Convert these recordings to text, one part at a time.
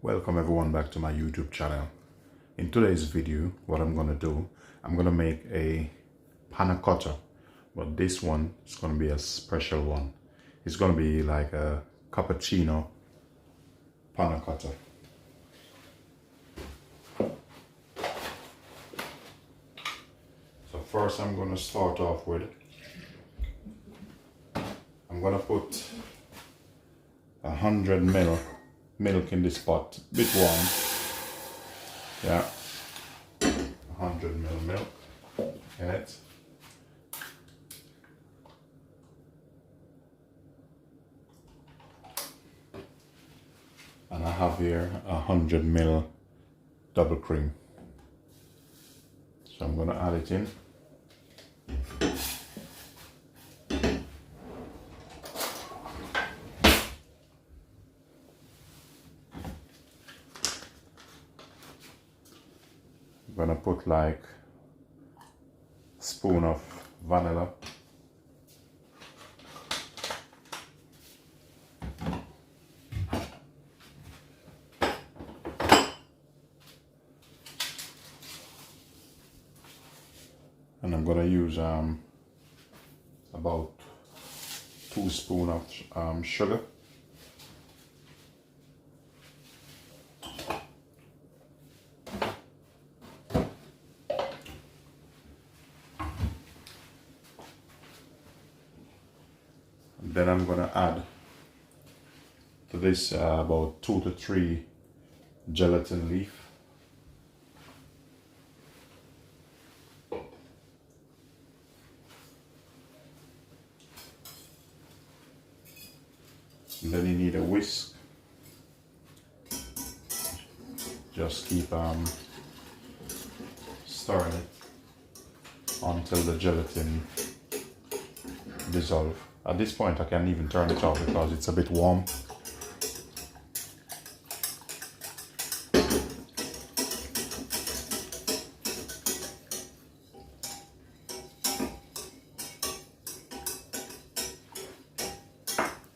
Welcome everyone back to my YouTube channel. In today's video, what I'm going to do, I'm going to make a Panna Cotta, but this one is going to be a special one. It's going to be like a cappuccino Panna Cotta. So first I'm going to start off with, I'm going to put 100 ml milk in this pot, a bit warm. Yeah, 100 ml milk in it. And I have here 100 ml double cream. So I'm going to add it in. I'm gonna put like a spoon of vanilla. And I'm gonna use about 2 spoons of sugar. Then I'm gonna add to this about 2 to 3 gelatin leaf. And then you need a whisk. Just keep stirring it until the gelatin dissolves. At this point I can even turn it off because it's a bit warm.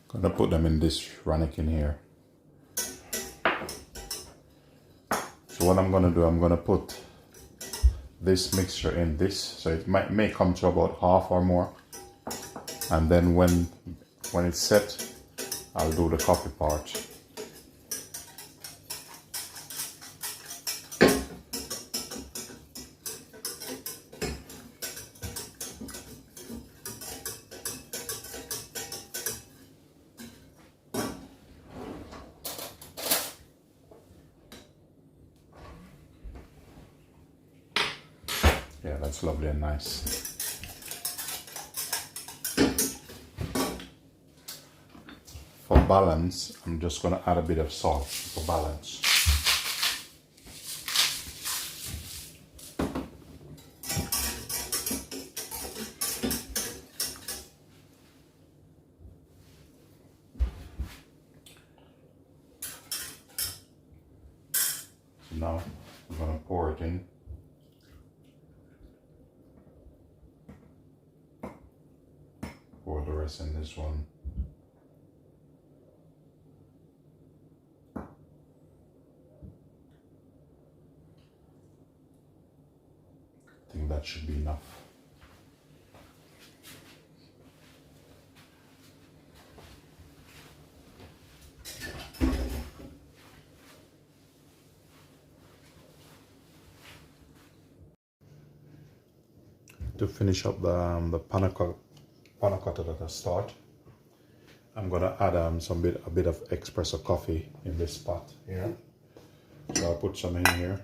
Gonna put them in this ramekin here. So what I'm gonna do, I'm gonna put this mixture in this, so it may come to about half or more. And then when it's set, I'll do the coffee part. Yeah, that's lovely and nice. For balance, I'm just going to add a bit of salt for balance. So now I'm going to pour it in. Pour the rest in this one. I think that should be enough. To finish up the panna cotta that I start, I'm gonna add a bit of espresso coffee in this pot here. So I'll put some in here.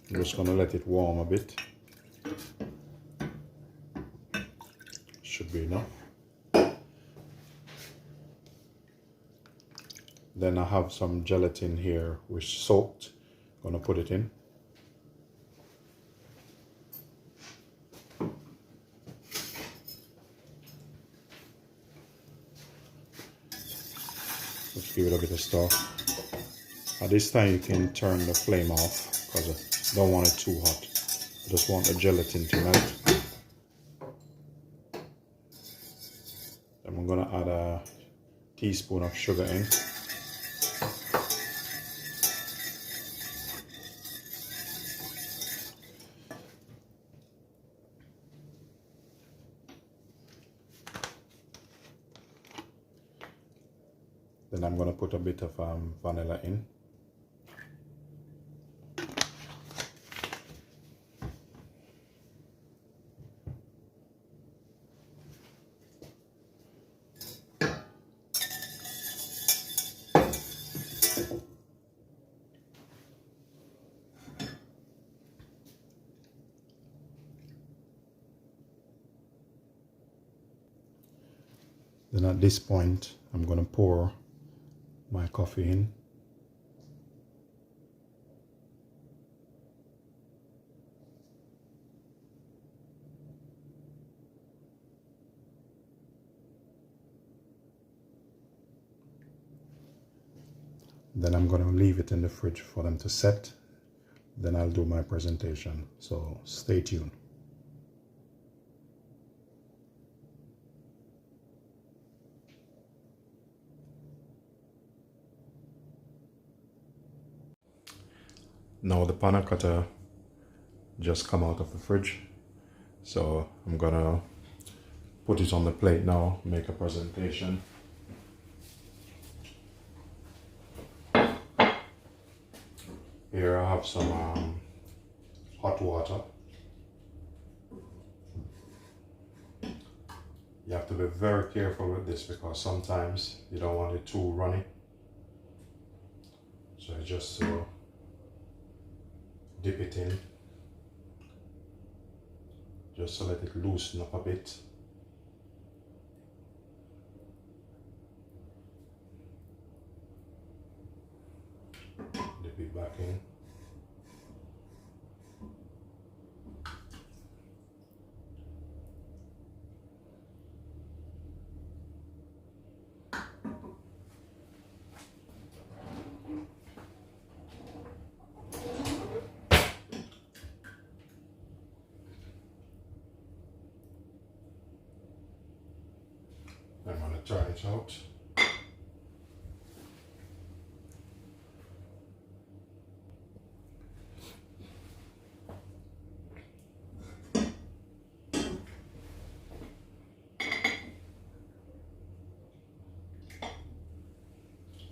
I'm just gonna let it warm a bit. Should be enough. Then I have some gelatin here which soaked. Gonna put it in. Let's give it a bit of stir. At this time you can turn the flame off because I don't want it too hot. I just want the gelatin to melt. Then I'm gonna add a teaspoon of sugar in. Then I'm going to put a bit of vanilla in. Then at this point, I'm going to pour my coffee in. Then I'm going to leave it in the fridge for them to set. Then I'll do my presentation. So stay tuned. Now the panna cotta just come out of the fridge, so I'm gonna put it on the plate now, make a presentation. Here I have some hot water. You have to be very careful with this because sometimes you don't want it too runny. So I just dip it in, just to let it loosen up a bit. Dip it back in. I'm going to turn it out.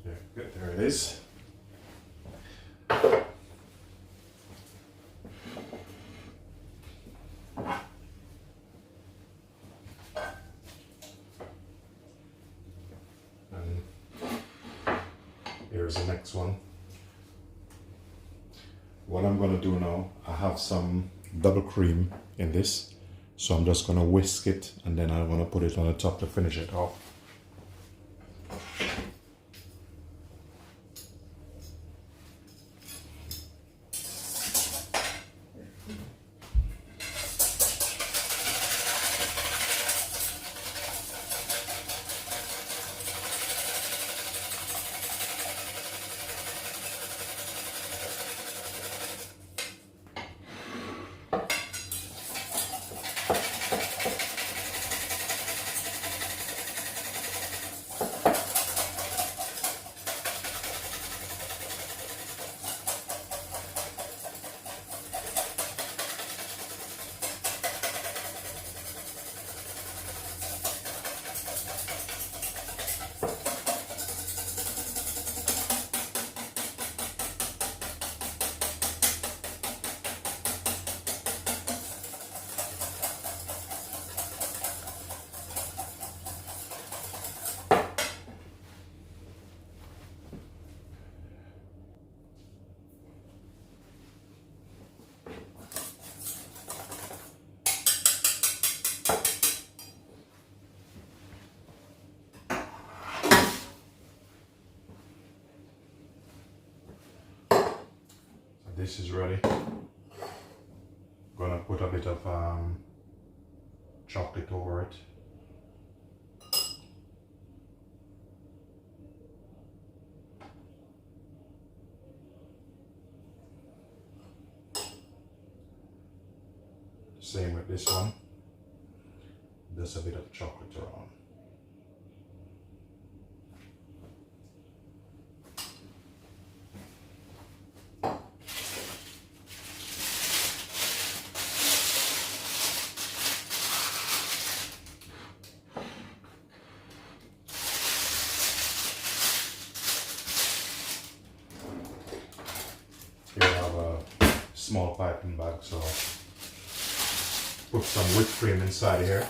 Yeah, good, there it is. Here's the next one. What I'm going to do now, I have some double cream in this, so I'm just going to whisk it and then I'm going to put it on the top to finish it off. This is ready. Gonna put a bit of chocolate over it. Same with this one. There's a bit of chocolate around. small piping bag, so put some whipped cream inside here.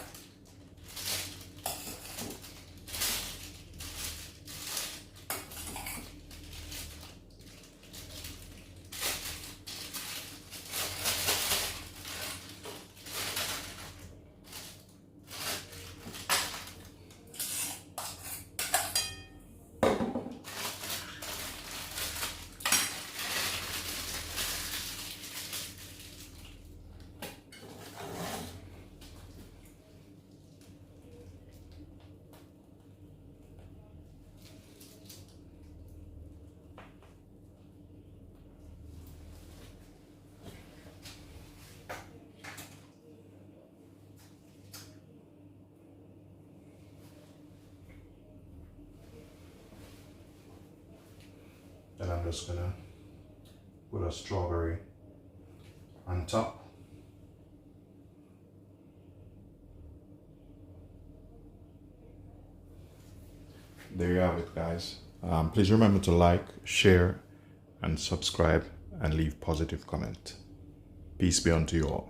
Then I'm just gonna put a strawberry on top. There you have it, guys. Please remember to like, share, and subscribe, and leave positive comment. Peace be unto you all.